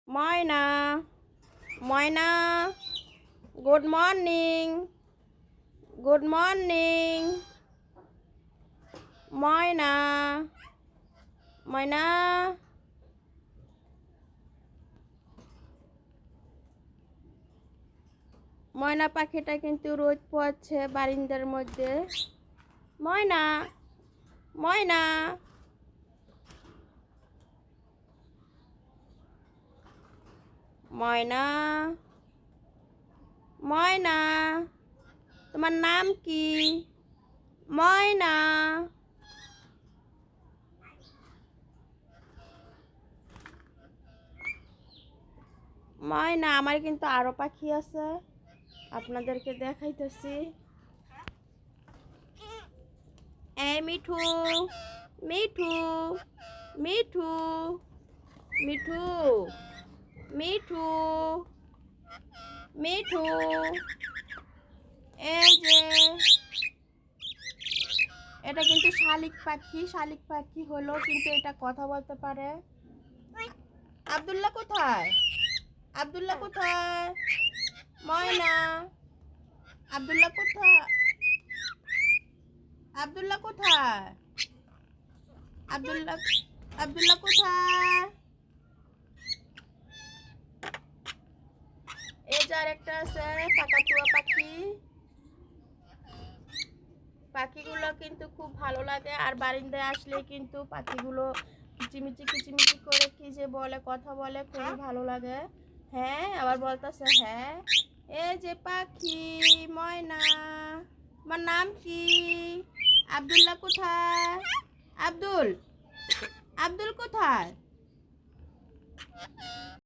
ময়না ময়না good morning good morning ময়না ময়না ময়না পাখিটা কিন্তু রোদ পোয়াচ্ছে বারিন্দার মধ্যে। ময়না ময়না ময়না ময়না তোমার নাম কি? ময়না ময়না আমার কিন্তু আরো পাখি আছে, আপনাদেরকে দেখাইতেছি। এই মিঠু মিঠু মিঠু মিঠু মিঠু মিঠু এই যে এটা কিন্তু শালিক পাখি হলো, কিন্তু এটা কথা বলতে পারে। আব্দুল্লাহ কোথায়? আব্দুল্লাহ কোথায়? ময়না আব্দুল্লাহ কোথায়? আব্দুল্লাহ কোথায়? আব্দুল্লাহ আব্দুল্লাহ কোথায়? এই যে আরেকটা আছে কাকাতুয়া পাখি। পাখিগুলো কিন্তু খুব ভালো লাগে, আর বারিন্দায় আসলে কিন্তু পাখিগুলো কিচিমিচি করে কি যে বলে, কথা বলে, খুবই ভালো লাগে। হ্যাঁ আবার বলতেছে হ্যাঁ। এই যে পাখি ময়না, আমার নাম কি? আব্দুল্লাহ কোথায়? আব্দুল আব্দুল কোথায়?